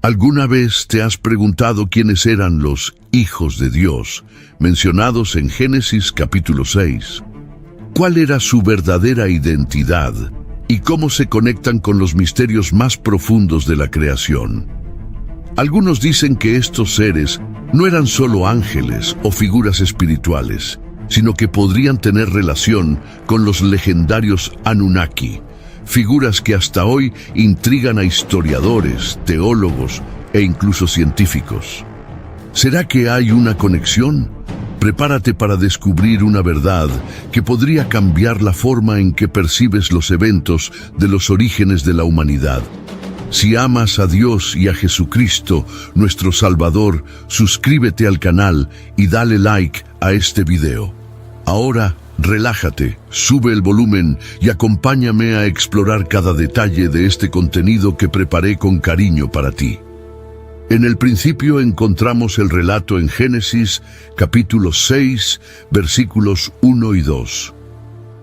¿Alguna vez te has preguntado quiénes eran los hijos de Dios, mencionados en Génesis capítulo 6? ¿Cuál era su verdadera identidad y cómo se conectan con los misterios más profundos de la creación? Algunos dicen que estos seres no eran solo ángeles o figuras espirituales, sino que podrían tener relación con los legendarios Anunnaki, figuras que hasta hoy intrigan a historiadores, teólogos e incluso científicos. ¿Será que hay una conexión? Prepárate para descubrir una verdad que podría cambiar la forma en que percibes los eventos de los orígenes de la humanidad. Si amas a Dios y a Jesucristo, nuestro Salvador, suscríbete al canal y dale like a este video. Ahora, relájate, sube el volumen y acompáñame a explorar cada detalle de este contenido que preparé con cariño para ti. En el principio encontramos el relato en Génesis, capítulo 6, versículos 1 y 2.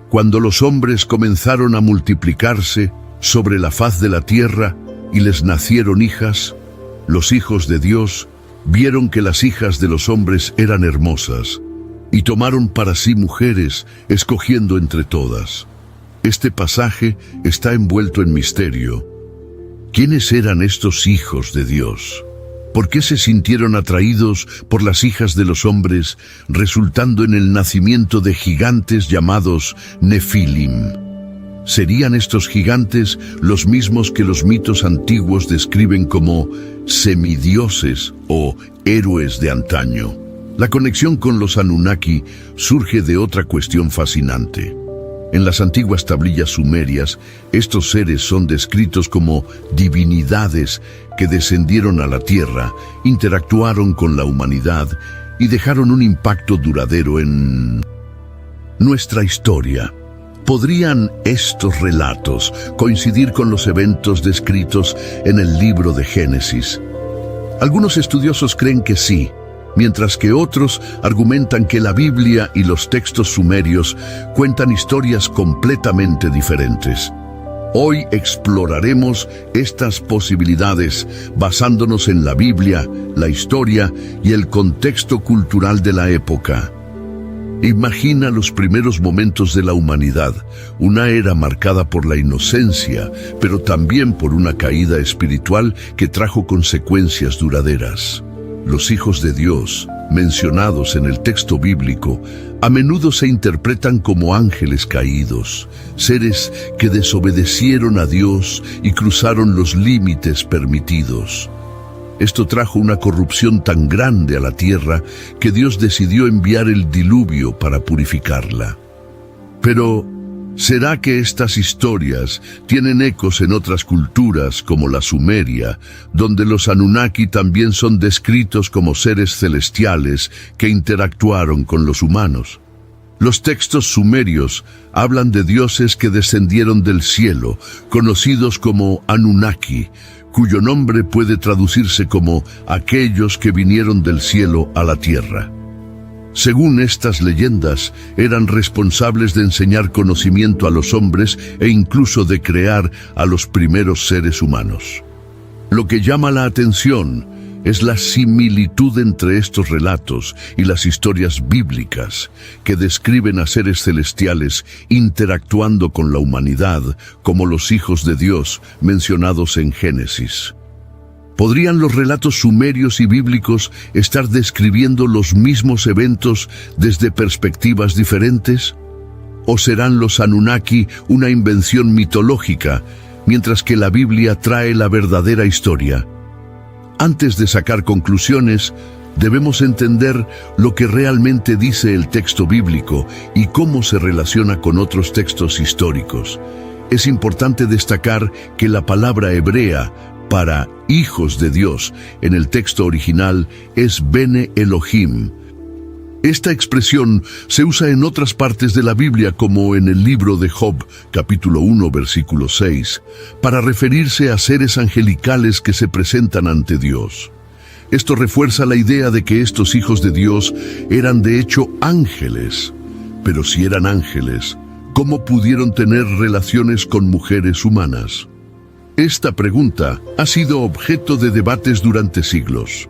Cuando los hombres comenzaron a multiplicarse sobre la faz de la tierra y les nacieron hijas, los hijos de Dios vieron que las hijas de los hombres eran hermosas, y tomaron para sí mujeres, escogiendo entre todas. Este pasaje está envuelto en misterio. ¿Quiénes eran estos hijos de Dios? ¿Por qué se sintieron atraídos por las hijas de los hombres, resultando en el nacimiento de gigantes llamados Nefilim? ¿Serían estos gigantes los mismos que los mitos antiguos describen como semidioses o héroes de antaño? La conexión con los Anunnaki surge de otra cuestión fascinante. En las antiguas tablillas sumerias, estos seres son descritos como divinidades que descendieron a la tierra, interactuaron con la humanidad y dejaron un impacto duradero en nuestra historia. ¿Podrían estos relatos coincidir con los eventos descritos en el libro de Génesis? Algunos estudiosos creen que sí, mientras que otros argumentan que la Biblia y los textos sumerios cuentan historias completamente diferentes. Hoy exploraremos estas posibilidades basándonos en la Biblia, la historia y el contexto cultural de la época. Imagina los primeros momentos de la humanidad, una era marcada por la inocencia, pero también por una caída espiritual que trajo consecuencias duraderas. Los hijos de Dios, mencionados en el texto bíblico, a menudo se interpretan como ángeles caídos, seres que desobedecieron a Dios y cruzaron los límites permitidos. Esto trajo una corrupción tan grande a la tierra que Dios decidió enviar el diluvio para purificarla. Pero, ¿será que estas historias tienen ecos en otras culturas como la Sumeria, donde los Anunnaki también son descritos como seres celestiales que interactuaron con los humanos? Los textos sumerios hablan de dioses que descendieron del cielo, conocidos como Anunnaki, cuyo nombre puede traducirse como aquellos que vinieron del cielo a la tierra. Según estas leyendas, eran responsables de enseñar conocimiento a los hombres e incluso de crear a los primeros seres humanos. Lo que llama la atención es la similitud entre estos relatos y las historias bíblicas que describen a seres celestiales interactuando con la humanidad, como los hijos de Dios mencionados en Génesis. ¿Podrían los relatos sumerios y bíblicos estar describiendo los mismos eventos desde perspectivas diferentes? ¿O serán los Anunnaki una invención mitológica, mientras que la Biblia trae la verdadera historia? Antes de sacar conclusiones, debemos entender lo que realmente dice el texto bíblico y cómo se relaciona con otros textos históricos. Es importante destacar que la palabra hebrea para hijos de Dios en el texto original es Bene Elohim. Esta expresión se usa en otras partes de la Biblia, como en el libro de Job, capítulo 1, versículo 6, para referirse a seres angelicales que se presentan ante Dios. Esto refuerza la idea de que estos hijos de Dios eran de hecho ángeles. Pero si eran ángeles, ¿cómo pudieron tener relaciones con mujeres humanas? Esta pregunta ha sido objeto de debates durante siglos.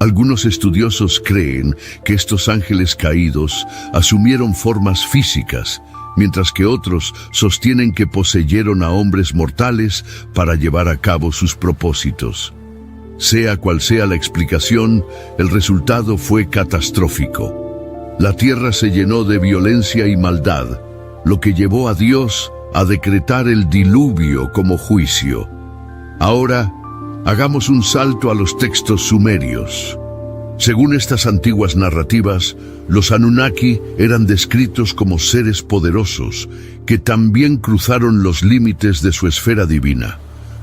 Algunos estudiosos creen que estos ángeles caídos asumieron formas físicas, mientras que otros sostienen que poseyeron a hombres mortales para llevar a cabo sus propósitos. Sea cual sea la explicación, el resultado fue catastrófico. La tierra se llenó de violencia y maldad, lo que llevó a Dios a decretar el diluvio como juicio. Ahora, hagamos un salto a los textos sumerios. Según estas antiguas narrativas, los Anunnaki eran descritos como seres poderosos que también cruzaron los límites de su esfera divina.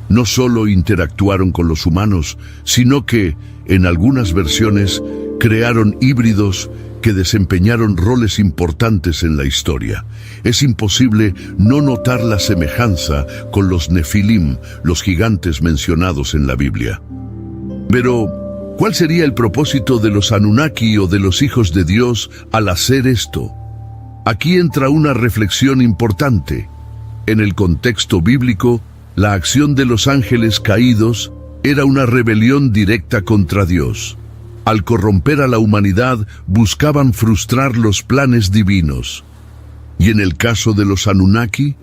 No solo interactuaron con los humanos, sino que, en algunas versiones, crearon híbridos que desempeñaron roles importantes en la historia. Es imposible no notar la semejanza con los Nefilim, los gigantes mencionados en la Biblia. Pero, ¿cuál sería el propósito de los Anunnaki o de los hijos de Dios al hacer esto? Aquí entra una reflexión importante. En el contexto bíblico, la acción de los ángeles caídos era una rebelión directa contra Dios. Al corromper a la humanidad, buscaban frustrar los planes divinos. Y en el caso de los Anunnaki,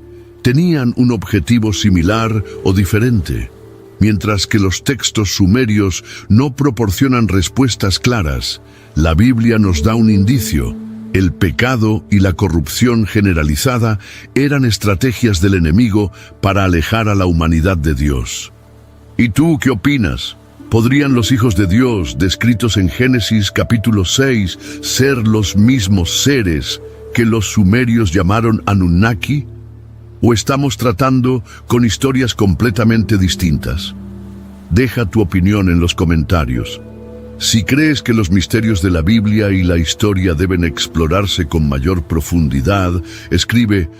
tenían un objetivo similar o diferente. Mientras que los textos sumerios no proporcionan respuestas claras, la Biblia nos da un indicio. El pecado y la corrupción generalizada eran estrategias del enemigo para alejar a la humanidad de Dios. ¿Y tú qué opinas? ¿Podrían los hijos de Dios, descritos en Génesis capítulo 6, ser los mismos seres que los sumerios llamaron Anunnaki? ¿O estamos tratando con historias completamente distintas? Deja tu opinión en los comentarios. Si crees que los misterios de la Biblia y la historia deben explorarse con mayor profundidad, escribe: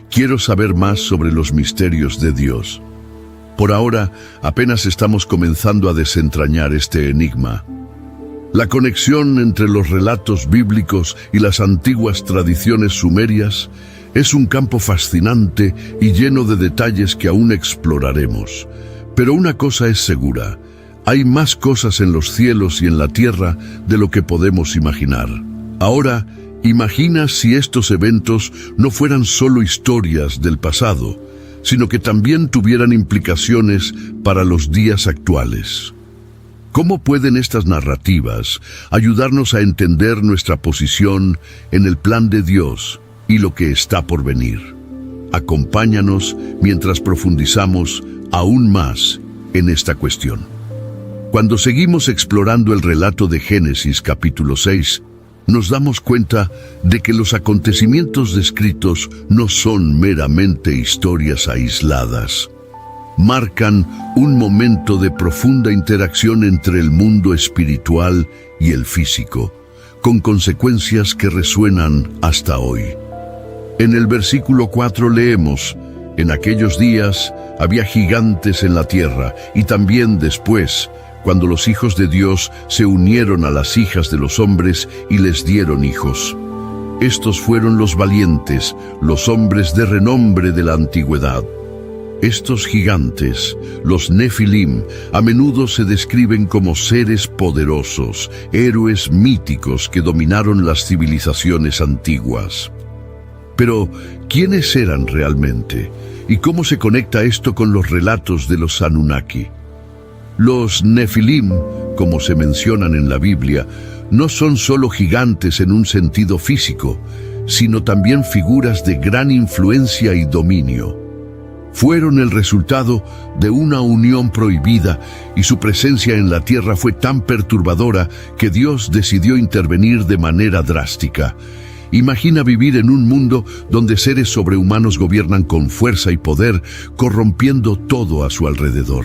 quiero saber más sobre los misterios de Dios. Por ahora, apenas estamos comenzando a desentrañar este enigma. La conexión entre los relatos bíblicos y las antiguas tradiciones sumerias es un campo fascinante y lleno de detalles que aún exploraremos. Pero una cosa es segura: hay más cosas en los cielos y en la tierra de lo que podemos imaginar. Ahora, imagina si estos eventos no fueran solo historias del pasado, sino que también tuvieran implicaciones para los días actuales. ¿Cómo pueden estas narrativas ayudarnos a entender nuestra posición en el plan de Dios y lo que está por venir? Acompáñanos mientras profundizamos aún más en esta cuestión. Cuando seguimos explorando el relato de Génesis capítulo 6, nos damos cuenta de que los acontecimientos descritos no son meramente historias aisladas. Marcan un momento de profunda interacción entre el mundo espiritual y el físico, con consecuencias que resuenan hasta hoy. En el versículo 4 leemos: en aquellos días había gigantes en la tierra, y también después, cuando los hijos de Dios se unieron a las hijas de los hombres y les dieron hijos. Estos fueron los valientes, los hombres de renombre de la antigüedad. Estos gigantes, los Nefilim, a menudo se describen como seres poderosos, héroes míticos que dominaron las civilizaciones antiguas. Pero, ¿quiénes eran realmente? ¿Y cómo se conecta esto con los relatos de los Anunnaki? Los Nefilim, como se mencionan en la Biblia, no son solo gigantes en un sentido físico, sino también figuras de gran influencia y dominio. Fueron el resultado de una unión prohibida, y su presencia en la tierra fue tan perturbadora que Dios decidió intervenir de manera drástica. Imagina vivir en un mundo donde seres sobrehumanos gobiernan con fuerza y poder, corrompiendo todo a su alrededor.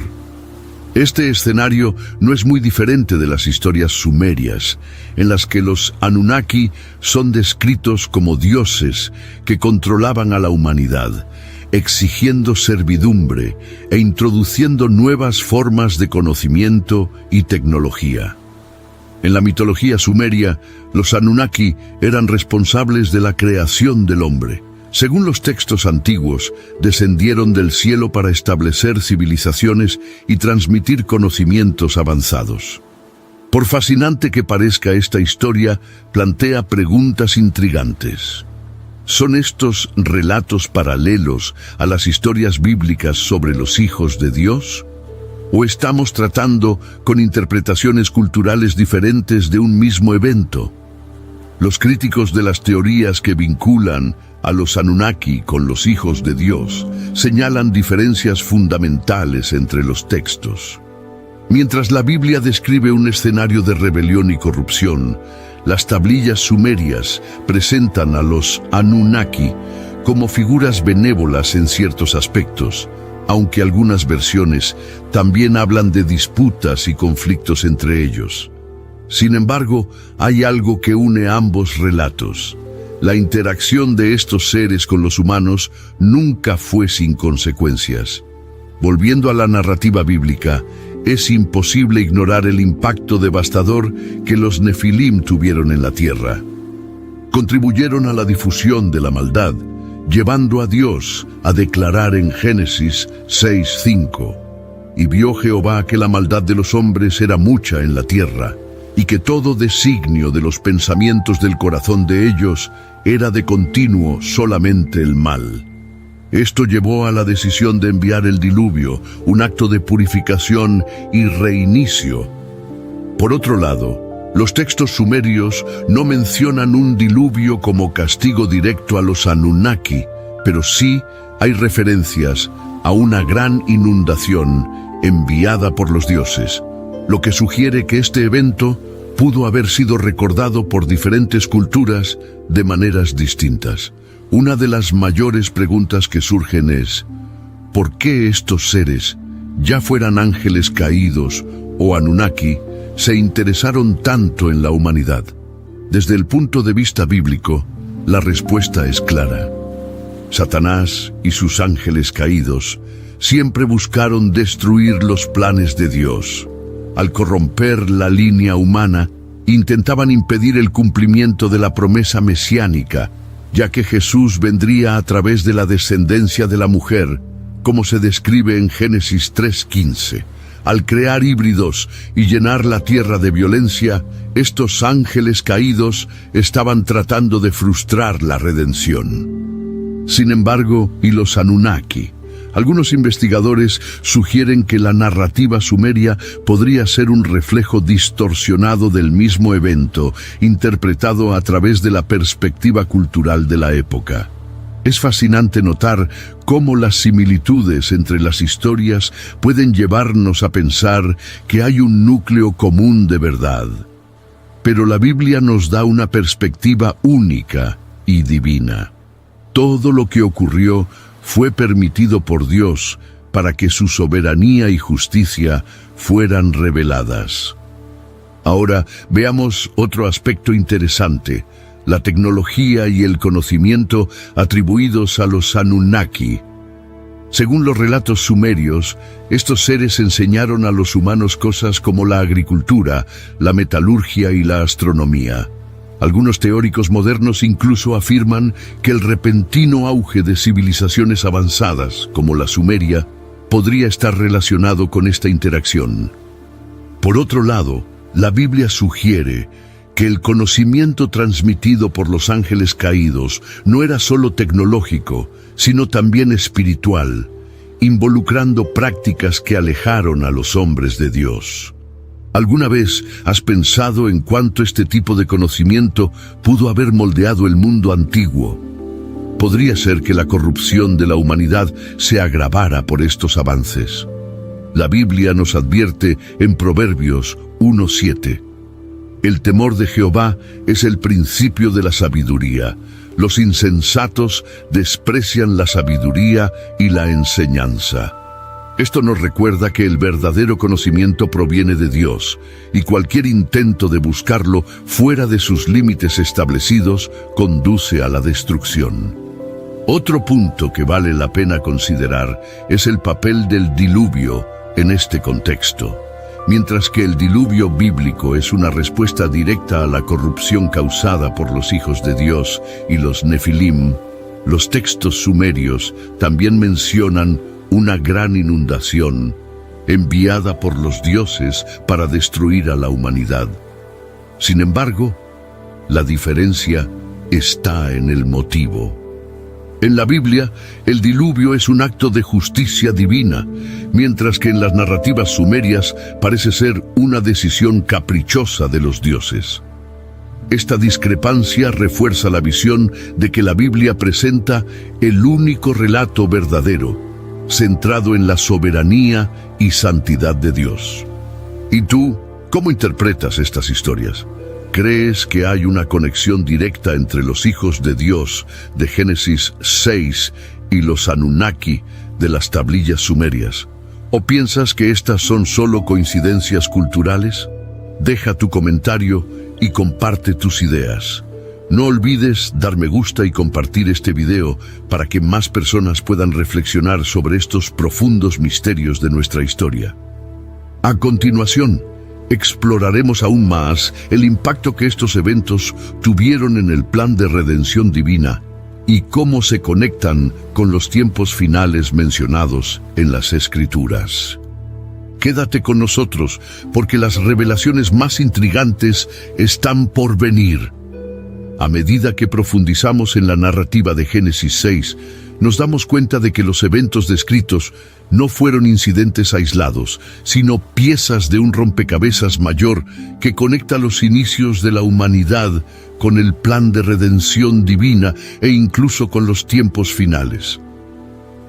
Este escenario no es muy diferente de las historias sumerias, en las que los Anunnaki son descritos como dioses que controlaban a la humanidad, exigiendo servidumbre e introduciendo nuevas formas de conocimiento y tecnología. En la mitología sumeria, los Anunnaki eran responsables de la creación del hombre, Según los textos antiguos, descendieron del cielo para establecer civilizaciones y transmitir conocimientos avanzados. Por fascinante que parezca esta historia, plantea preguntas intrigantes. ¿Son estos relatos paralelos a las historias bíblicas sobre los hijos de Dios? ¿O estamos tratando con interpretaciones culturales diferentes de un mismo evento? Los críticos de las teorías que vinculan a los Anunnaki con los hijos de Dios señalan diferencias fundamentales entre los textos. Mientras la Biblia describe un escenario de rebelión y corrupción, las tablillas sumerias presentan a los Anunnaki como figuras benévolas en ciertos aspectos, aunque algunas versiones también hablan de disputas y conflictos entre ellos. Sin embargo, hay algo que une ambos relatos. La interacción de estos seres con los humanos nunca fue sin consecuencias. Volviendo a la narrativa bíblica, es imposible ignorar el impacto devastador que los Nefilim tuvieron en la tierra. Contribuyeron a la difusión de la maldad, llevando a Dios a declarar en Génesis 6:5: «Y vio Jehová que la maldad de los hombres era mucha en la tierra, y que todo designio de los pensamientos del corazón de ellos era de continuo solamente el mal». Esto llevó a la decisión de enviar el diluvio, un acto de purificación y reinicio. Por otro lado, los textos sumerios no mencionan un diluvio como castigo directo a los Anunnaki, pero sí hay referencias a una gran inundación enviada por los dioses, lo que sugiere que este evento pudo haber sido recordado por diferentes culturas de maneras distintas. Una de las mayores preguntas que surgen es: ¿por qué estos seres, ya fueran ángeles caídos o Anunnaki, se interesaron tanto en la humanidad? Desde el punto de vista bíblico, la respuesta es clara. Satanás y sus ángeles caídos siempre buscaron destruir los planes de Dios. Al corromper la línea humana, intentaban impedir el cumplimiento de la promesa mesiánica, ya que Jesús vendría a través de la descendencia de la mujer, como se describe en Génesis 3:15. Al crear híbridos y llenar la tierra de violencia, estos ángeles caídos estaban tratando de frustrar la redención. Sin embargo, ¿y los Anunnaki? Algunos investigadores sugieren que la narrativa sumeria podría ser un reflejo distorsionado del mismo evento, interpretado a través de la perspectiva cultural de la época. Es fascinante notar cómo las similitudes entre las historias pueden llevarnos a pensar que hay un núcleo común de verdad. Pero la Biblia nos da una perspectiva única y divina. Todo lo que ocurrió fue permitido por Dios para que su soberanía y justicia fueran reveladas. Ahora veamos otro aspecto interesante: la tecnología y el conocimiento atribuidos a los Anunnaki. Según los relatos sumerios, estos seres enseñaron a los humanos cosas como la agricultura, la metalurgia y la astronomía. Algunos teóricos modernos incluso afirman que el repentino auge de civilizaciones avanzadas, como la sumeria, podría estar relacionado con esta interacción. Por otro lado, la Biblia sugiere que el conocimiento transmitido por los ángeles caídos no era solo tecnológico, sino también espiritual, involucrando prácticas que alejaron a los hombres de Dios. ¿Alguna vez has pensado en cuánto este tipo de conocimiento pudo haber moldeado el mundo antiguo? Podría ser que la corrupción de la humanidad se agravara por estos avances. La Biblia nos advierte en Proverbios 1:7. El temor de Jehová es el principio de la sabiduría. Los insensatos desprecian la sabiduría y la enseñanza. Esto nos recuerda que el verdadero conocimiento proviene de Dios, y cualquier intento de buscarlo fuera de sus límites establecidos conduce a la destrucción. Otro punto que vale la pena considerar es el papel del diluvio en este contexto. Mientras que el diluvio bíblico es una respuesta directa a la corrupción causada por los hijos de Dios y los Nefilim, Los textos sumerios también mencionan una gran inundación enviada por los dioses para destruir a la humanidad. Sin embargo, la diferencia está en el motivo. En la Biblia, el diluvio es un acto de justicia divina, mientras que en las narrativas sumerias parece ser una decisión caprichosa de los dioses. Esta discrepancia refuerza la visión de que la Biblia presenta el único relato verdadero, centrado en la soberanía y santidad de Dios. ¿Y tú, cómo interpretas estas historias? ¿Crees que hay una conexión directa entre los hijos de Dios de Génesis 6 y los Anunnaki de las tablillas sumerias? ¿O piensas que estas son solo coincidencias culturales? Deja tu comentario y comparte tus ideas. No olvides dar me gusta y compartir este video para que más personas puedan reflexionar sobre estos profundos misterios de nuestra historia. A continuación, exploraremos aún más el impacto que estos eventos tuvieron en el plan de redención divina y cómo se conectan con los tiempos finales mencionados en las Escrituras. Quédate con nosotros, porque las revelaciones más intrigantes están por venir. A medida que profundizamos en la narrativa de Génesis 6, nos damos cuenta de que los eventos descritos no fueron incidentes aislados, sino piezas de un rompecabezas mayor que conecta los inicios de la humanidad con el plan de redención divina e incluso con los tiempos finales.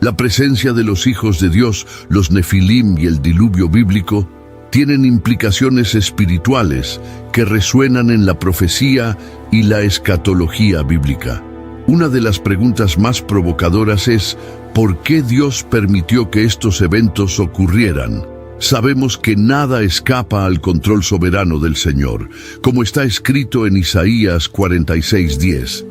La presencia de los hijos de Dios, los Nefilim y el diluvio bíblico tienen implicaciones espirituales que resuenan en la profecía y la escatología bíblica. Una de las preguntas más provocadoras es: ¿por qué Dios permitió que estos eventos ocurrieran? Sabemos que nada escapa al control soberano del Señor, como está escrito en Isaías 46:10.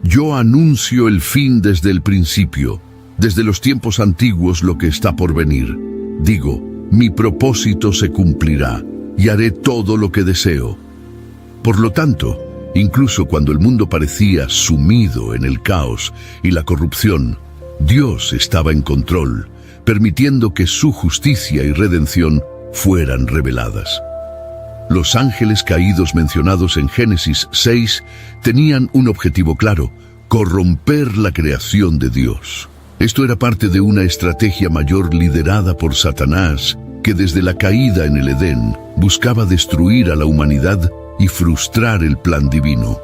Yo anuncio el fin desde el principio, desde los tiempos antiguos lo que está por venir. Digo, mi propósito se cumplirá y haré todo lo que deseo. Por lo tanto, incluso cuando el mundo parecía sumido en el caos y la corrupción, Dios estaba en control, permitiendo que su justicia y redención fueran reveladas. Los ángeles caídos mencionados en Génesis 6 tenían un objetivo claro: corromper la creación de Dios. Esto era parte de una estrategia mayor liderada por Satanás, que desde la caída en el Edén buscaba destruir a la humanidad y frustrar el plan divino.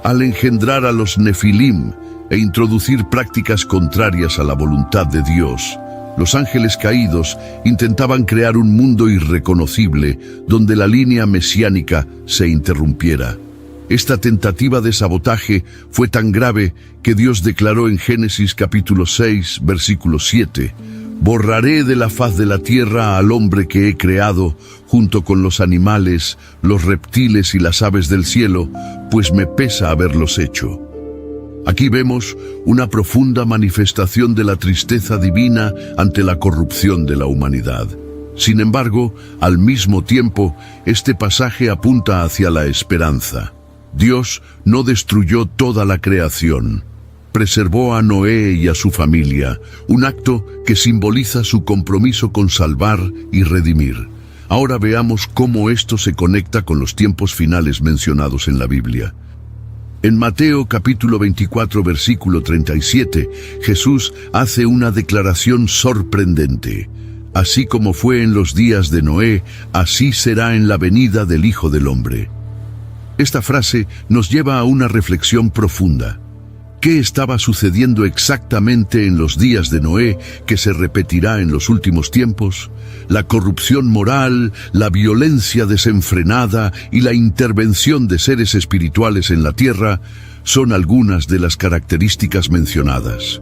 Al engendrar a los Nefilim e introducir prácticas contrarias a la voluntad de Dios, los ángeles caídos intentaban crear un mundo irreconocible donde la línea mesiánica se interrumpiera. Esta tentativa de sabotaje fue tan grave que Dios declaró en Génesis capítulo 6, versículo 7, «Borraré de la faz de la tierra al hombre que he creado, junto con los animales, los reptiles y las aves del cielo, pues me pesa haberlos hecho». Aquí vemos una profunda manifestación de la tristeza divina ante la corrupción de la humanidad. Sin embargo, al mismo tiempo, este pasaje apunta hacia la esperanza. Dios no destruyó toda la creación. Preservó a Noé y a su familia, un acto que simboliza su compromiso con salvar y redimir. Ahora veamos cómo esto se conecta con los tiempos finales mencionados en la Biblia. En Mateo capítulo 24, versículo 37, Jesús hace una declaración sorprendente. Así como fue en los días de Noé, así será en la venida del Hijo del Hombre. Esta frase nos lleva a una reflexión profunda. ¿Qué estaba sucediendo exactamente en los días de Noé que se repetirá en los últimos tiempos? La corrupción moral, la violencia desenfrenada y la intervención de seres espirituales en la tierra son algunas de las características mencionadas.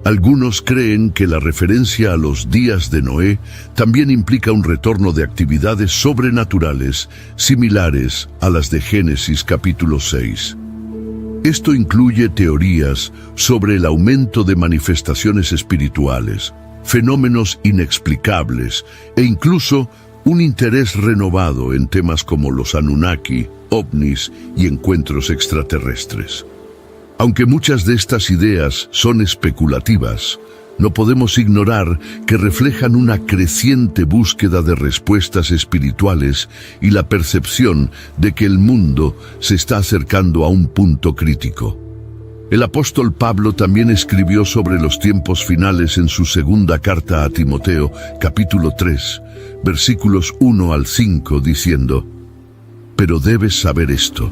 Algunos creen que la referencia a los días de Noé también implica un retorno de actividades sobrenaturales similares a las de Génesis capítulo 6. Esto incluye teorías sobre el aumento de manifestaciones espirituales, fenómenos inexplicables e incluso un interés renovado en temas como los Anunnaki, ovnis y encuentros extraterrestres. Aunque muchas de estas ideas son especulativas, no podemos ignorar que reflejan una creciente búsqueda de respuestas espirituales y la percepción de que el mundo se está acercando a un punto crítico. El apóstol Pablo también escribió sobre los tiempos finales en su segunda carta a Timoteo, capítulo 3, versículos 1 al 5, diciendo: «Pero debes saber esto,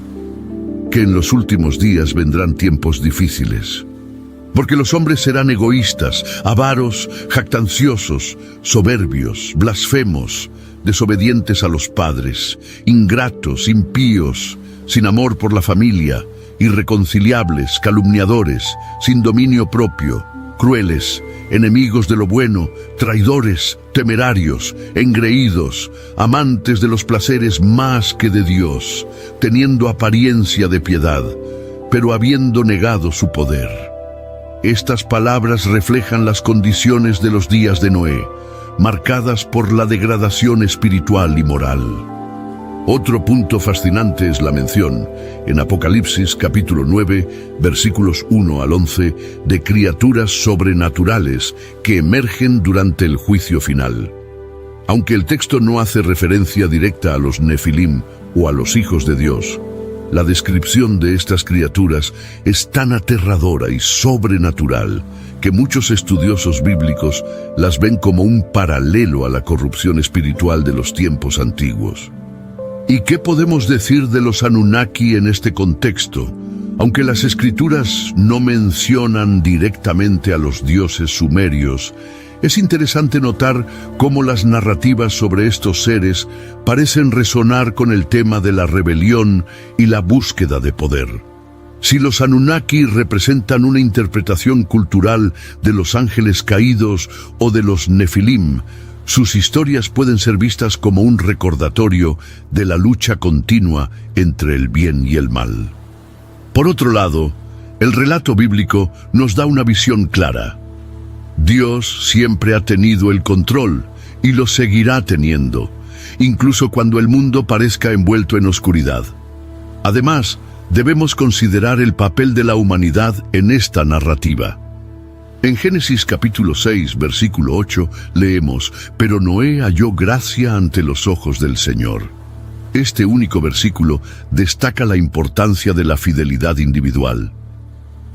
que en los últimos días vendrán tiempos difíciles. Porque los hombres serán egoístas, avaros, jactanciosos, soberbios, blasfemos, desobedientes a los padres, ingratos, impíos, sin amor por la familia, irreconciliables, calumniadores, sin dominio propio, crueles, enemigos de lo bueno, traidores, temerarios, engreídos, amantes de los placeres más que de Dios, teniendo apariencia de piedad, pero habiendo negado su poder». Estas palabras reflejan las condiciones de los días de Noé, marcadas por la degradación espiritual y moral. Otro punto fascinante es la mención, en Apocalipsis capítulo 9, versículos 1 al 11, de criaturas sobrenaturales que emergen durante el juicio final. Aunque el texto no hace referencia directa a los Nefilim o a los hijos de Dios, la descripción de estas criaturas es tan aterradora y sobrenatural que muchos estudiosos bíblicos las ven como un paralelo a la corrupción espiritual de los tiempos antiguos. ¿Y qué podemos decir de los Anunnaki en este contexto? Aunque las escrituras no mencionan directamente a los dioses sumerios, es interesante notar cómo las narrativas sobre estos seres parecen resonar con el tema de la rebelión y la búsqueda de poder. Si los Anunnaki representan una interpretación cultural de los ángeles caídos o de los Nefilim, sus historias pueden ser vistas como un recordatorio de la lucha continua entre el bien y el mal. Por otro lado, el relato bíblico nos da una visión clara. Dios siempre ha tenido el control y lo seguirá teniendo, incluso cuando el mundo parezca envuelto en oscuridad. Además, debemos considerar el papel de la humanidad en esta narrativa. En Génesis capítulo 6, versículo 8, leemos: «Pero Noé halló gracia ante los ojos del Señor». Este único versículo destaca la importancia de la fidelidad individual.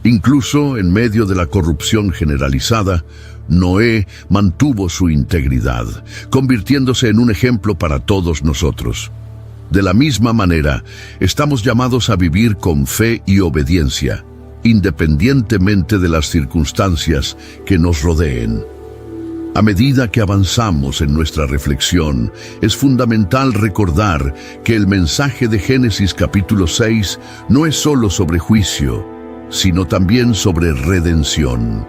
Incluso en medio de la corrupción generalizada, Noé mantuvo su integridad, convirtiéndose en un ejemplo para todos nosotros. De la misma manera, estamos llamados a vivir con fe y obediencia, independientemente de las circunstancias que nos rodeen. A medida que avanzamos en nuestra reflexión, es fundamental recordar que el mensaje de Génesis capítulo 6 no es solo sobre juicio, sino también sobre redención.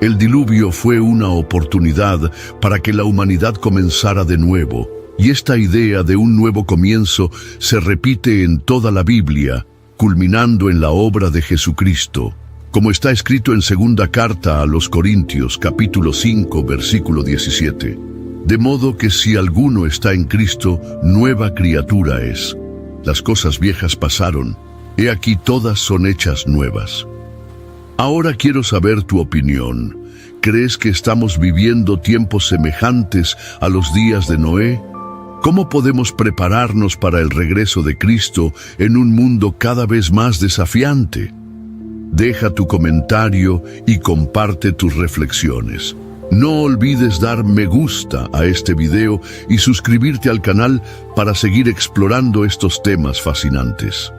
El diluvio fue una oportunidad para que la humanidad comenzara de nuevo, y esta idea de un nuevo comienzo se repite en toda la Biblia, culminando en la obra de Jesucristo, como está escrito en segunda carta a los Corintios, capítulo 5, versículo 17. De modo que si alguno está en Cristo, nueva criatura es. Las cosas viejas pasaron, he aquí todas son hechas nuevas. Ahora quiero saber tu opinión. ¿Crees que estamos viviendo tiempos semejantes a los días de Noé? ¿Cómo podemos prepararnos para el regreso de Cristo en un mundo cada vez más desafiante? Deja tu comentario y comparte tus reflexiones. No olvides dar me gusta a este video y suscribirte al canal para seguir explorando estos temas fascinantes.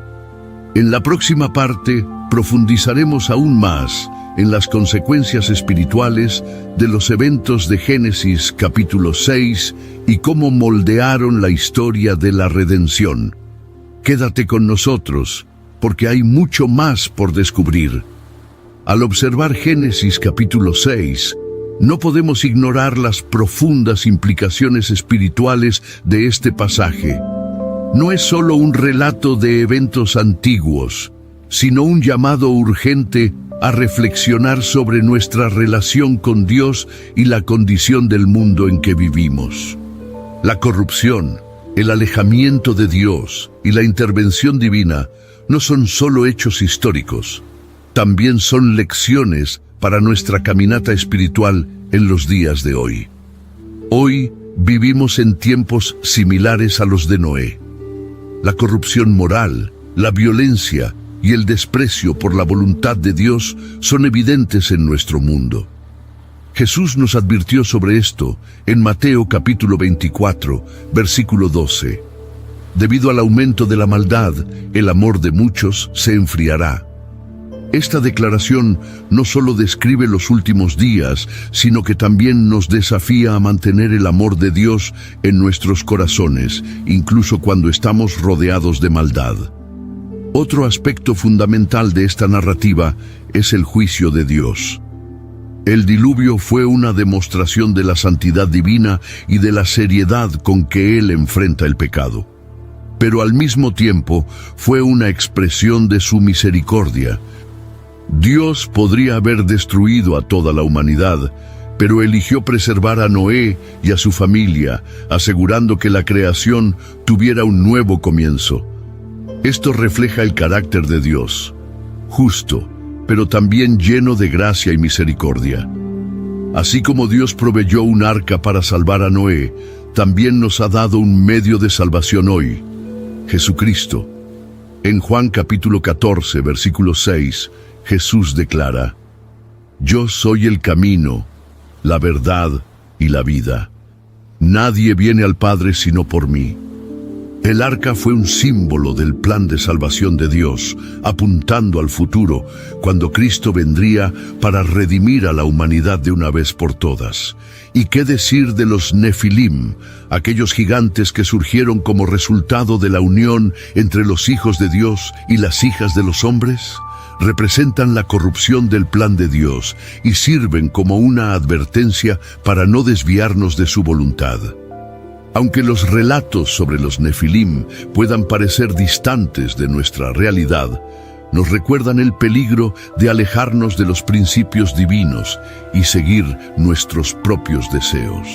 En la próxima parte profundizaremos aún más en las consecuencias espirituales de los eventos de Génesis capítulo 6 y cómo moldearon la historia de la redención. Quédate con nosotros, porque hay mucho más por descubrir. Al observar Génesis capítulo 6, no podemos ignorar las profundas implicaciones espirituales de este pasaje. No es solo un relato de eventos antiguos, sino un llamado urgente a reflexionar sobre nuestra relación con Dios y la condición del mundo en que vivimos. La corrupción, el alejamiento de Dios y la intervención divina no son solo hechos históricos, también son lecciones para nuestra caminata espiritual en los días de hoy. Hoy vivimos en tiempos similares a los de Noé. La corrupción moral, la violencia y el desprecio por la voluntad de Dios son evidentes en nuestro mundo. Jesús nos advirtió sobre esto en Mateo capítulo 24, versículo 12. Debido al aumento de la maldad, el amor de muchos se enfriará. Esta declaración no solo describe los últimos días, sino que también nos desafía a mantener el amor de Dios en nuestros corazones, incluso cuando estamos rodeados de maldad. Otro aspecto fundamental de esta narrativa es el juicio de Dios. El diluvio fue una demostración de la santidad divina y de la seriedad con que Él enfrenta el pecado. Pero al mismo tiempo fue una expresión de su misericordia. Dios podría haber destruido a toda la humanidad, pero eligió preservar a Noé y a su familia, asegurando que la creación tuviera un nuevo comienzo. Esto refleja el carácter de Dios, justo, pero también lleno de gracia y misericordia. Así como Dios proveyó un arca para salvar a Noé, también nos ha dado un medio de salvación hoy, Jesucristo. En Juan capítulo 14, versículo 6, Jesús declara: «Yo soy el camino, la verdad y la vida. Nadie viene al Padre sino por mí». El arca fue un símbolo del plan de salvación de Dios, apuntando al futuro, cuando Cristo vendría para redimir a la humanidad de una vez por todas. ¿Y qué decir de los Nefilim, aquellos gigantes que surgieron como resultado de la unión entre los hijos de Dios y las hijas de los hombres? Representan la corrupción del plan de Dios y sirven como una advertencia para no desviarnos de su voluntad. Aunque los relatos sobre los Nefilim puedan parecer distantes de nuestra realidad, nos recuerdan el peligro de alejarnos de los principios divinos y seguir nuestros propios deseos.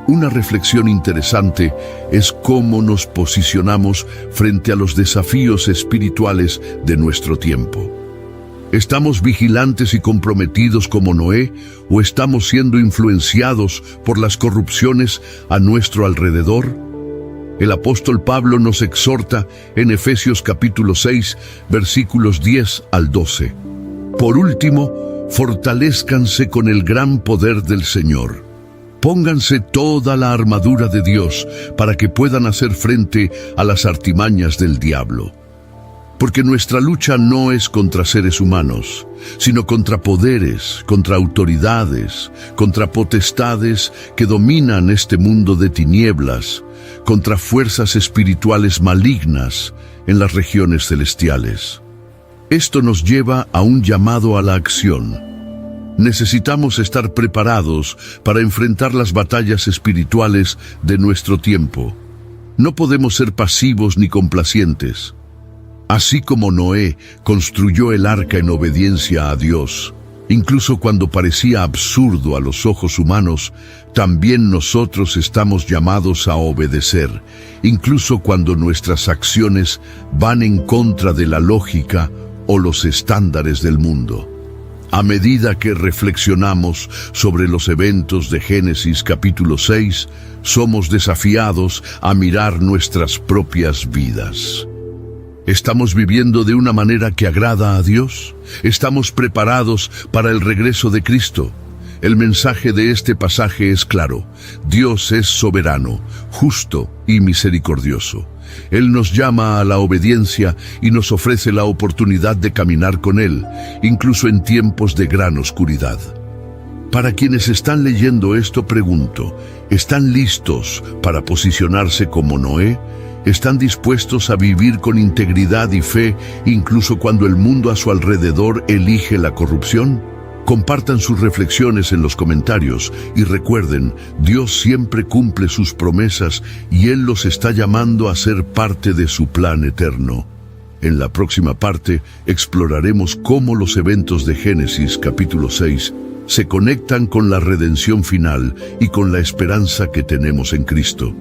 Una reflexión interesante es cómo nos posicionamos frente a los desafíos espirituales de nuestro tiempo. ¿Estamos vigilantes y comprometidos como Noé o estamos siendo influenciados por las corrupciones a nuestro alrededor? El apóstol Pablo nos exhorta en Efesios capítulo 6, versículos 10 al 12. Por último, fortalézcanse con el gran poder del Señor. Pónganse toda la armadura de Dios para que puedan hacer frente a las artimañas del diablo. Porque nuestra lucha no es contra seres humanos, sino contra poderes, contra autoridades, contra potestades que dominan este mundo de tinieblas, contra fuerzas espirituales malignas en las regiones celestiales. Esto nos lleva a un llamado a la acción. Necesitamos estar preparados para enfrentar las batallas espirituales de nuestro tiempo. No podemos ser pasivos ni complacientes. Así como Noé construyó el arca en obediencia a Dios, incluso cuando parecía absurdo a los ojos humanos, también nosotros estamos llamados a obedecer, incluso cuando nuestras acciones van en contra de la lógica o los estándares del mundo. A medida que reflexionamos sobre los eventos de Génesis capítulo 6, somos desafiados a mirar nuestras propias vidas. ¿Estamos viviendo de una manera que agrada a Dios? ¿Estamos preparados para el regreso de Cristo? El mensaje de este pasaje es claro. Dios es soberano, justo y misericordioso. Él nos llama a la obediencia y nos ofrece la oportunidad de caminar con Él, incluso en tiempos de gran oscuridad. Para quienes están leyendo esto, pregunto, ¿están listos para posicionarse como Noé? ¿Están dispuestos a vivir con integridad y fe, incluso cuando el mundo a su alrededor elige la corrupción? Compartan sus reflexiones en los comentarios y recuerden, Dios siempre cumple sus promesas y Él los está llamando a ser parte de su plan eterno. En la próxima parte exploraremos cómo los eventos de Génesis capítulo 6 se conectan con la redención final y con la esperanza que tenemos en Cristo.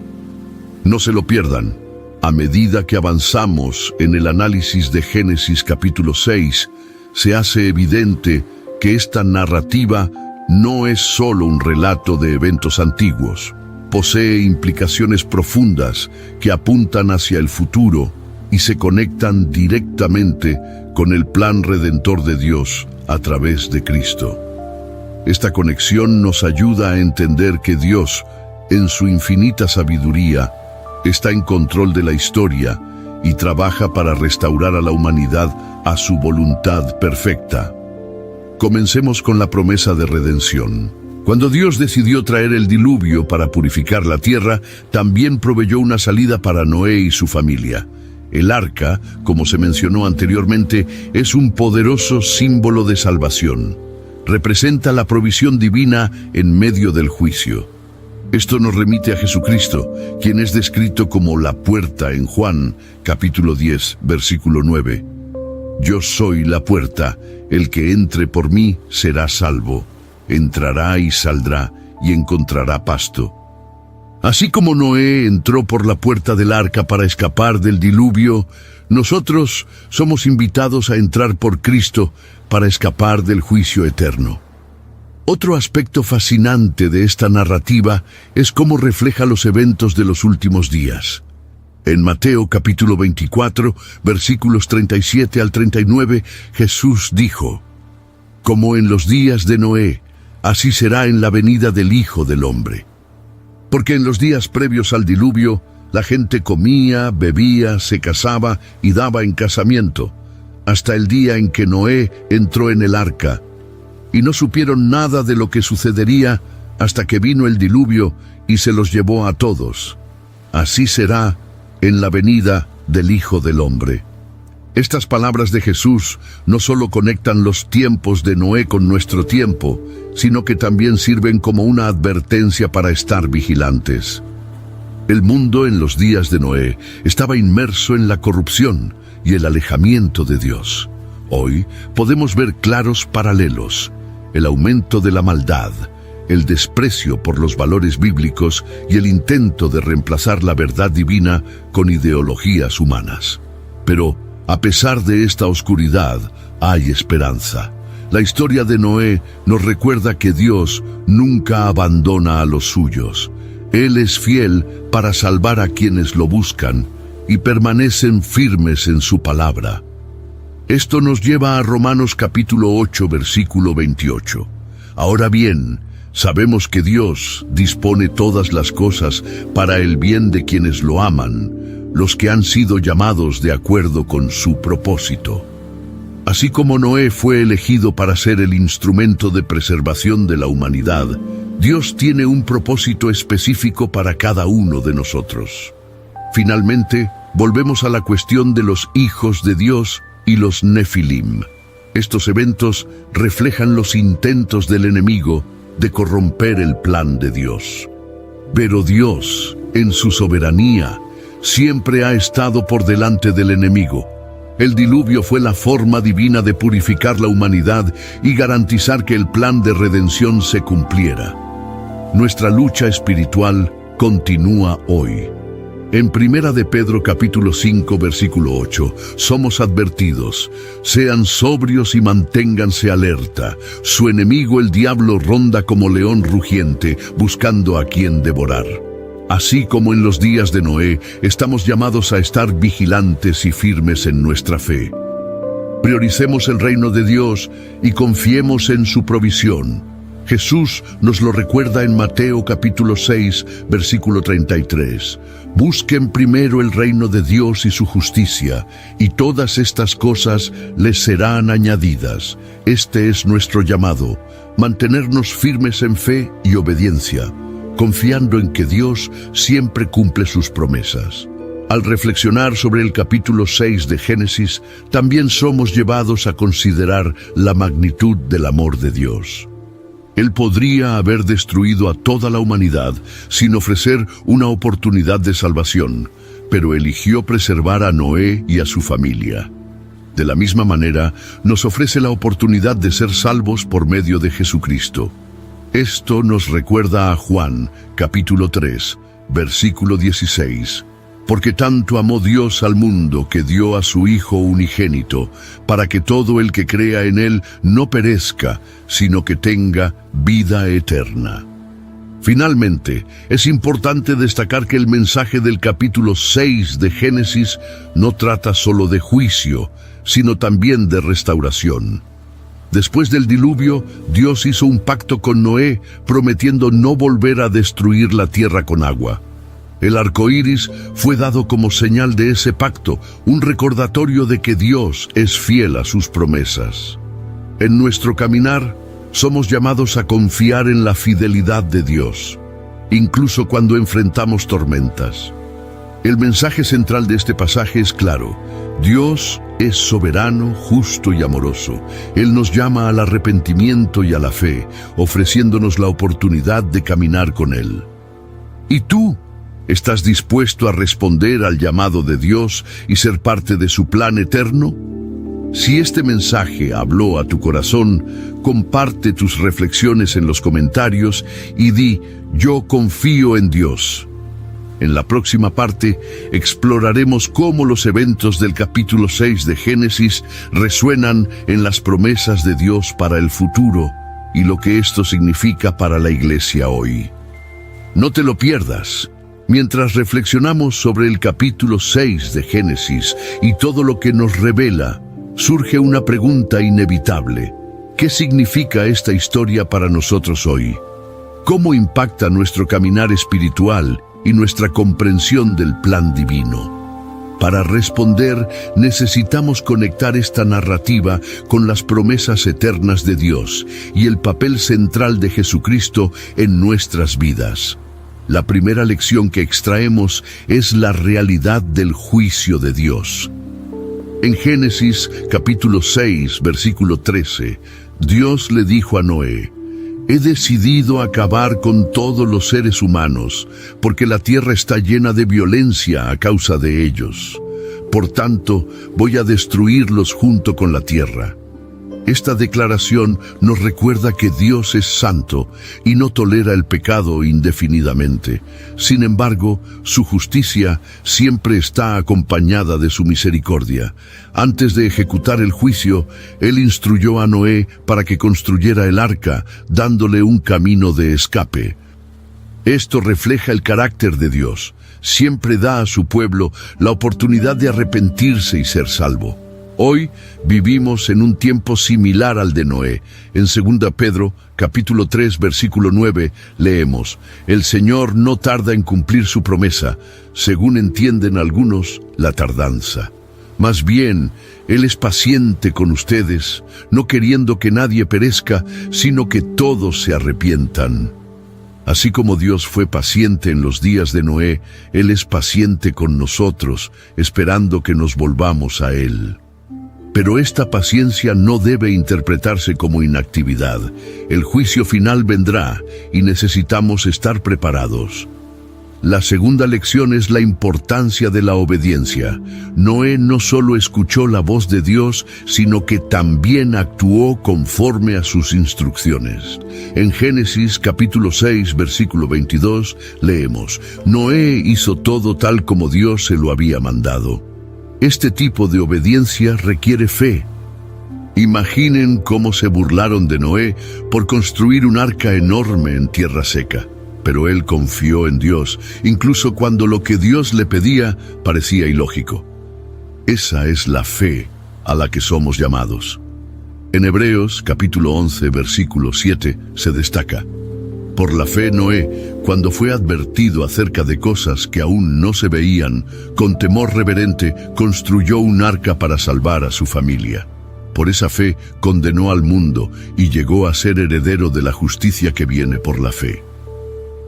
No se lo pierdan. A medida que avanzamos en el análisis de Génesis capítulo 6, se hace evidente que esta narrativa no es solo un relato de eventos antiguos. Posee implicaciones profundas que apuntan hacia el futuro y se conectan directamente con el plan redentor de Dios a través de Cristo. Esta conexión nos ayuda a entender que Dios, en su infinita sabiduría, está en control de la historia y trabaja para restaurar a la humanidad a su voluntad perfecta. Comencemos con la promesa de redención. Cuando Dios decidió traer el diluvio para purificar la tierra, también proveyó una salida para Noé y su familia. El arca, como se mencionó anteriormente, es un poderoso símbolo de salvación. Representa la provisión divina en medio del juicio. Esto nos remite a Jesucristo, quien es descrito como la puerta en Juan, capítulo 10, versículo 9. Yo soy la puerta, el que entre por mí será salvo. Entrará y saldrá y encontrará pasto. Así como Noé entró por la puerta del arca para escapar del diluvio, nosotros somos invitados a entrar por Cristo para escapar del juicio eterno. Otro aspecto fascinante de esta narrativa es cómo refleja los eventos de los últimos días. En Mateo capítulo 24, versículos 37 al 39, Jesús dijo: «Como en los días de Noé, así será en la venida del Hijo del Hombre. Porque en los días previos al diluvio, la gente comía, bebía, se casaba y daba en casamiento, hasta el día en que Noé entró en el arca, y no supieron nada de lo que sucedería hasta que vino el diluvio y se los llevó a todos. Así será en la venida del Hijo del Hombre». Estas palabras de Jesús no solo conectan los tiempos de Noé con nuestro tiempo, sino que también sirven como una advertencia para estar vigilantes. El mundo en los días de Noé estaba inmerso en la corrupción y el alejamiento de Dios. Hoy podemos ver claros paralelos: el aumento de la maldad, el desprecio por los valores bíblicos y el intento de reemplazar la verdad divina con ideologías humanas. Pero, a pesar de esta oscuridad, hay esperanza. La historia de Noé nos recuerda que Dios nunca abandona a los suyos. Él es fiel para salvar a quienes lo buscan y permanecen firmes en su palabra. Esto nos lleva a Romanos capítulo 8, versículo 28. Ahora bien, sabemos que Dios dispone todas las cosas para el bien de quienes lo aman, los que han sido llamados de acuerdo con su propósito. Así como Noé fue elegido para ser el instrumento de preservación de la humanidad, Dios tiene un propósito específico para cada uno de nosotros. Finalmente, volvemos a la cuestión de los hijos de Dios y los Nefilim. Estos eventos reflejan los intentos del enemigo de corromper el plan de Dios. Pero Dios, en su soberanía, siempre ha estado por delante del enemigo. El diluvio fue la forma divina de purificar la humanidad y garantizar que el plan de redención se cumpliera. Nuestra lucha espiritual continúa hoy. En 1 de Pedro capítulo 5 versículo 8, somos advertidos: sean sobrios y manténganse alerta. Su enemigo el diablo ronda como león rugiente, buscando a quien devorar. Así como en los días de Noé, estamos llamados a estar vigilantes y firmes en nuestra fe. Prioricemos el reino de Dios y confiemos en su provisión. Jesús nos lo recuerda en Mateo capítulo 6, versículo 33. Busquen primero el reino de Dios y su justicia, y todas estas cosas les serán añadidas. Este es nuestro llamado: mantenernos firmes en fe y obediencia, confiando en que Dios siempre cumple sus promesas. Al reflexionar sobre el capítulo 6 de Génesis, también somos llevados a considerar la magnitud del amor de Dios. Él podría haber destruido a toda la humanidad sin ofrecer una oportunidad de salvación, pero eligió preservar a Noé y a su familia. De la misma manera, nos ofrece la oportunidad de ser salvos por medio de Jesucristo. Esto nos recuerda a Juan, capítulo 3, versículo 16. Porque tanto amó Dios al mundo que dio a su Hijo unigénito, para que todo el que crea en Él no perezca, sino que tenga vida eterna. Finalmente, es importante destacar que el mensaje del capítulo 6 de Génesis no trata solo de juicio, sino también de restauración. Después del diluvio, Dios hizo un pacto con Noé, prometiendo no volver a destruir la tierra con agua. El arco iris fue dado como señal de ese pacto, un recordatorio de que Dios es fiel a sus promesas. En nuestro caminar, somos llamados a confiar en la fidelidad de Dios, incluso cuando enfrentamos tormentas. El mensaje central de este pasaje es claro: Dios es soberano, justo y amoroso. Él nos llama al arrepentimiento y a la fe, ofreciéndonos la oportunidad de caminar con Él. ¿Y tú? ¿Estás dispuesto a responder al llamado de Dios y ser parte de su plan eterno? Si este mensaje habló a tu corazón, comparte tus reflexiones en los comentarios y di: yo confío en Dios. En la próxima parte exploraremos cómo los eventos del capítulo 6 de Génesis resuenan en las promesas de Dios para el futuro y lo que esto significa para la iglesia hoy. No te lo pierdas. Mientras reflexionamos sobre el capítulo 6 de Génesis y todo lo que nos revela, surge una pregunta inevitable. ¿Qué significa esta historia para nosotros hoy? ¿Cómo impacta nuestro caminar espiritual y nuestra comprensión del plan divino? Para responder, necesitamos conectar esta narrativa con las promesas eternas de Dios y el papel central de Jesucristo en nuestras vidas. La primera lección que extraemos es la realidad del juicio de Dios. En Génesis capítulo 6, versículo 13, Dios le dijo a Noé: he decidido acabar con todos los seres humanos, porque la tierra está llena de violencia a causa de ellos. Por tanto, voy a destruirlos junto con la tierra. Esta declaración nos recuerda que Dios es santo y no tolera el pecado indefinidamente. Sin embargo, su justicia siempre está acompañada de su misericordia. Antes de ejecutar el juicio, Él instruyó a Noé para que construyera el arca, dándole un camino de escape. Esto refleja el carácter de Dios. Siempre da a su pueblo la oportunidad de arrepentirse y ser salvo. Hoy vivimos en un tiempo similar al de Noé. En 2 Pedro, capítulo 3, versículo 9, leemos: el Señor no tarda en cumplir su promesa, según entienden algunos la tardanza. Más bien, Él es paciente con ustedes, no queriendo que nadie perezca, sino que todos se arrepientan. Así como Dios fue paciente en los días de Noé, Él es paciente con nosotros, esperando que nos volvamos a Él. Pero esta paciencia no debe interpretarse como inactividad. El juicio final vendrá y necesitamos estar preparados. La segunda lección es la importancia de la obediencia. Noé no solo escuchó la voz de Dios, sino que también actuó conforme a sus instrucciones. En Génesis capítulo 6, versículo 22, leemos: Noé hizo todo tal como Dios se lo había mandado. Este tipo de obediencia requiere fe. Imaginen cómo se burlaron de Noé por construir un arca enorme en tierra seca. Pero él confió en Dios, incluso cuando lo que Dios le pedía parecía ilógico. Esa es la fe a la que somos llamados. En Hebreos capítulo 11, versículo 7 se destaca: por la fe Noé, cuando fue advertido acerca de cosas que aún no se veían, con temor reverente construyó un arca para salvar a su familia. Por esa fe condenó al mundo y llegó a ser heredero de la justicia que viene por la fe.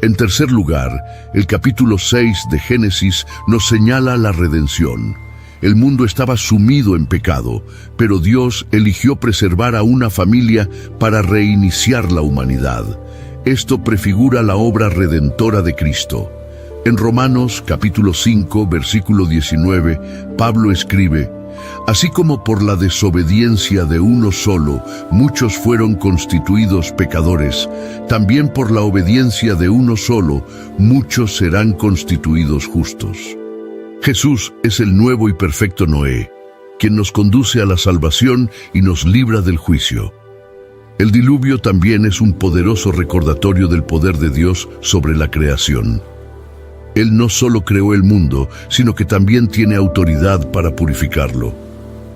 En tercer lugar, el capítulo 6 de Génesis nos señala la redención. El mundo estaba sumido en pecado, pero Dios eligió preservar a una familia para reiniciar la humanidad. Esto prefigura la obra redentora de Cristo. En Romanos capítulo 5, versículo 19, Pablo escribe: así como por la desobediencia de uno solo muchos fueron constituidos pecadores, también por la obediencia de uno solo muchos serán constituidos justos. Jesús es el nuevo y perfecto Noé, quien nos conduce a la salvación y nos libra del juicio. El diluvio también es un poderoso recordatorio del poder de Dios sobre la creación. Él no solo creó el mundo, sino que también tiene autoridad para purificarlo.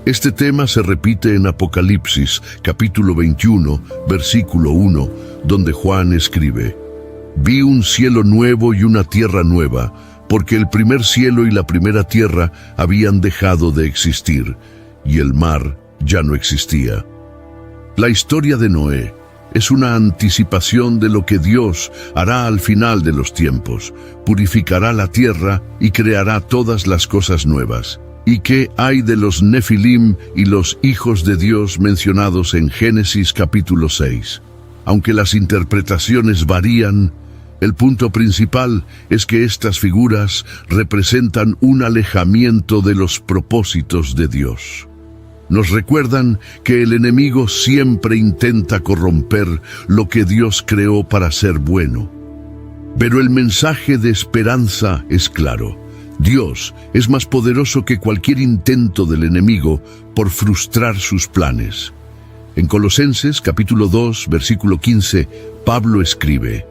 Este tema se repite en Apocalipsis, capítulo 21, versículo 1, donde Juan escribe: «Vi un cielo nuevo y una tierra nueva, porque el primer cielo y la primera tierra habían dejado de existir, y el mar ya no existía». La historia de Noé es una anticipación de lo que Dios hará al final de los tiempos. Purificará la tierra y creará todas las cosas nuevas. ¿Y qué hay de los Nefilim y los hijos de Dios mencionados en Génesis capítulo 6? Aunque las interpretaciones varían, el punto principal es que estas figuras representan un alejamiento de los propósitos de Dios. Nos recuerdan que el enemigo siempre intenta corromper lo que Dios creó para ser bueno. Pero el mensaje de esperanza es claro. Dios es más poderoso que cualquier intento del enemigo por frustrar sus planes. En Colosenses capítulo 2, versículo 15, Pablo escribe: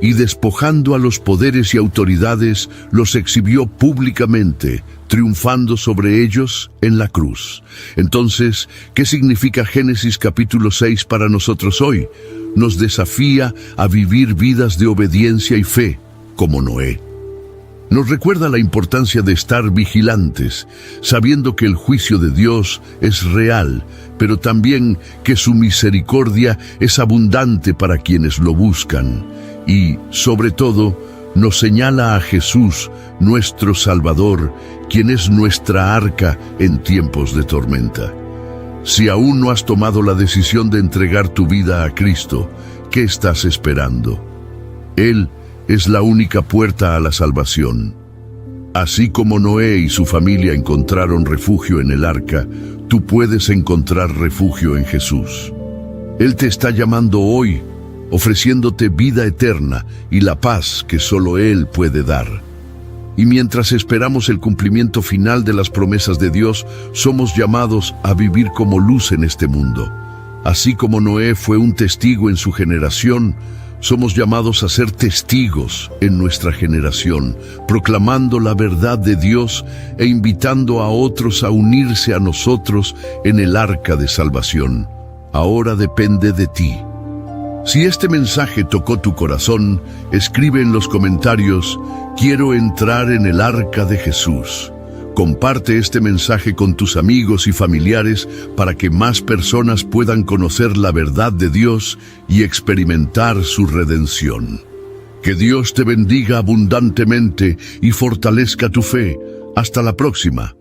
«Y despojando a los poderes y autoridades, los exhibió públicamente, triunfando sobre ellos en la cruz». Entonces, ¿qué significa Génesis capítulo 6 para nosotros hoy? Nos desafía a vivir vidas de obediencia y fe, como Noé. Nos recuerda la importancia de estar vigilantes, sabiendo que el juicio de Dios es real, pero también que su misericordia es abundante para quienes lo buscan. Y, sobre todo, nos señala a Jesús, nuestro Salvador, quien es nuestra arca en tiempos de tormenta. Si aún no has tomado la decisión de entregar tu vida a Cristo, ¿qué estás esperando? Él es la única puerta a la salvación. Así como Noé y su familia encontraron refugio en el arca, tú puedes encontrar refugio en Jesús. Él te está llamando hoy, ofreciéndote vida eterna y la paz que solo Él puede dar. Y mientras esperamos el cumplimiento final de las promesas de Dios, somos llamados a vivir como luz en este mundo. Así como Noé fue un testigo en su generación, somos llamados a ser testigos en nuestra generación, proclamando la verdad de Dios e invitando a otros a unirse a nosotros en el arca de salvación. Ahora depende de ti. Si este mensaje tocó tu corazón, escribe en los comentarios: «Quiero entrar en el arca de Jesús». Comparte este mensaje con tus amigos y familiares para que más personas puedan conocer la verdad de Dios y experimentar su redención. Que Dios te bendiga abundantemente y fortalezca tu fe. Hasta la próxima.